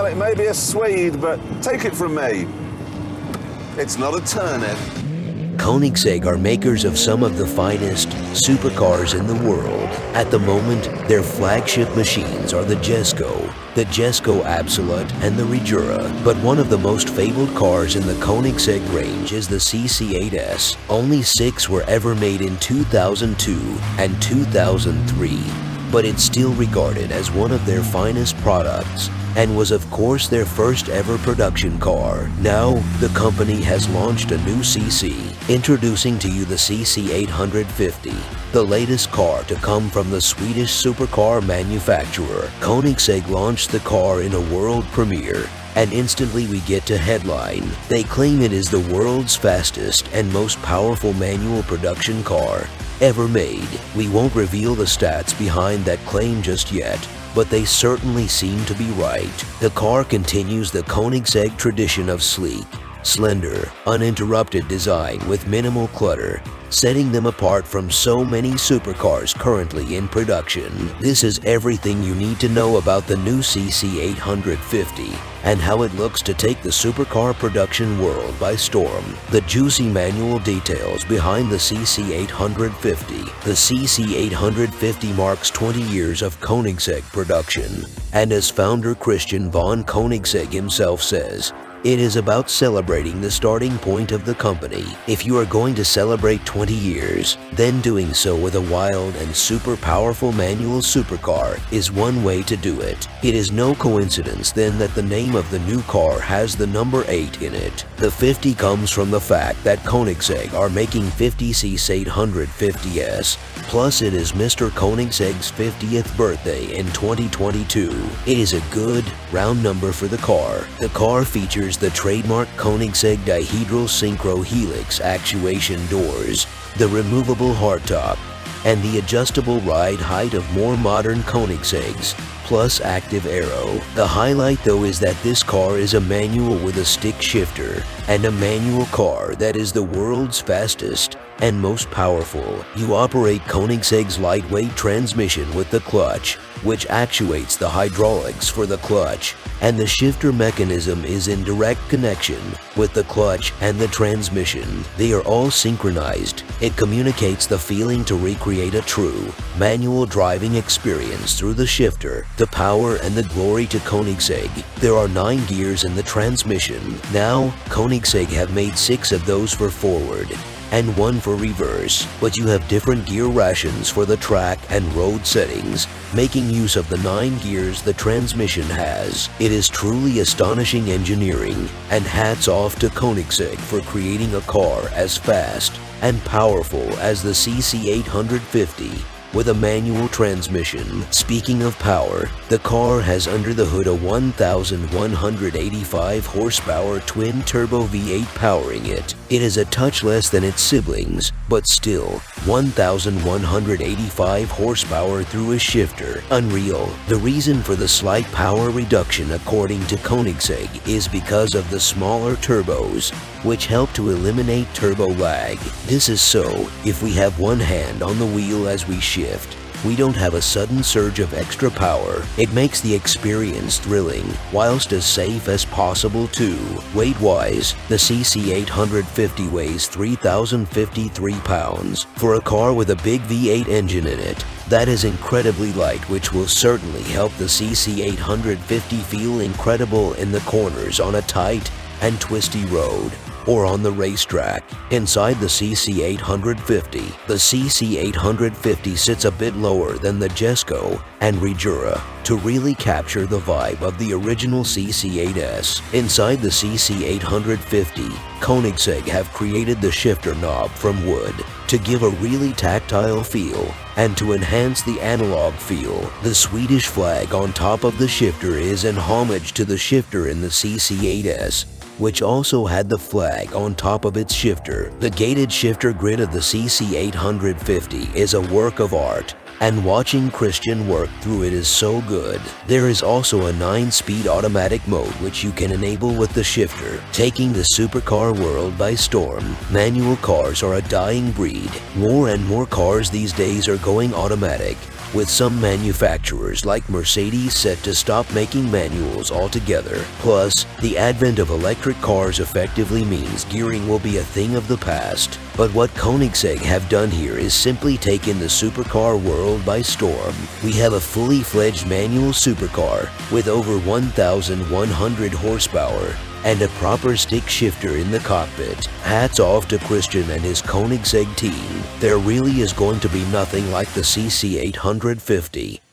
it may be a Swede, but take it from me, it's not a turnip. Koenigsegg are makers of some of the finest supercars in the world. At the moment, their flagship machines are the Jesko Absolute, and the Regura. But one of the most fabled cars in the Koenigsegg range is the CC8S. Only 6 were ever made in 2002 and 2003, but it's still regarded as one of their finest products, and was of course their first ever production car. Now, the company has launched a new CC, introducing to you the CC850, the latest car to come from the Swedish supercar manufacturer. Koenigsegg launched the car in a world premiere, and instantly we get to headline. They claim it is the world's fastest and most powerful manual production car ever made. We won't reveal the stats behind that claim just yet, but they certainly seem to be right. The car continues the Koenigsegg tradition of sleek, slender, uninterrupted design with minimal clutter, setting them apart from so many supercars currently in production. This is everything you need to know about the new CC850 and how it looks to take the supercar production world by storm. The juicy manual details behind the CC850. The CC850 marks 20 years of Koenigsegg production, and as founder Christian von Koenigsegg himself says, it is about celebrating the starting point of the company. If you are going to celebrate 20 years, then doing so with a wild and super powerful manual supercar is one way to do it. It is no coincidence then that the name of the new car has the number 8 in it. The 50 comes from the fact that Koenigsegg are making 50 CC850s, plus it is Mr. Koenigsegg's 50th birthday in 2022. It is a good, round number for the car. The car features the trademark Koenigsegg dihedral synchro helix actuation doors, the removable hardtop, and the adjustable ride height of more modern Koenigseggs, plus active aero. The highlight though is that this car is a manual with a stick shifter, and a manual car that is the world's fastest and most powerful. You operate Koenigsegg's lightweight transmission with the clutch, which actuates the hydraulics for the clutch, and the shifter mechanism is in direct connection with the clutch and the transmission. They are all synchronized. It communicates the feeling to recreate a true manual driving experience through the shifter. The power and the glory to Koenigsegg. There are 9 gears in the transmission. Now, Koenigsegg have made 6 of those for forward and 1 for reverse, but you have different gear rations for the track and road settings, making use of the 9 gears the transmission has. It is truly astonishing engineering, and hats off to Koenigsegg for creating a car as fast and powerful as the CC850 with a manual transmission. Speaking of power, the car has under the hood a 1,185 horsepower twin-turbo V8 powering it. It is a touch less than its siblings, but still 1,185 horsepower through a shifter. Unreal. The reason for the slight power reduction according to Koenigsegg is because of the smaller turbos, which help to eliminate turbo lag. This is so if we have one hand on the wheel as we shift, we don't have a sudden surge of extra power. It makes the experience thrilling, whilst as safe as possible too. Weight-wise, the CC850 weighs 3,053 pounds. For a car with a big V8 engine in it, that is incredibly light, which will certainly help the CC850 feel incredible in the corners on a tight and twisty road, or on the racetrack. Inside the CC850, the CC850 sits a bit lower than the Jesko and Regura to really capture the vibe of the original CC8S. Inside the CC850, Koenigsegg have created the shifter knob from wood to give a really tactile feel and to enhance the analog feel. The Swedish flag on top of the shifter is an homage to the shifter in the CC8S, which also had the flag on top of its shifter. The gated shifter grid of the CC850 is a work of art, and watching Christian work through it is so good. There is also a 9-speed automatic mode which you can enable with the shifter, taking the supercar world by storm. Manual cars are a dying breed. More and more cars these days are going automatic, with some manufacturers like Mercedes set to stop making manuals altogether. Plus, the advent of electric cars effectively means gearing will be a thing of the past. But what Koenigsegg have done here is simply taken the supercar world by storm. We have a fully fledged manual supercar with over 1,100 horsepower and a proper stick shifter in the cockpit. Hats off to Christian and his Koenigsegg team. There really is going to be nothing like the CC850.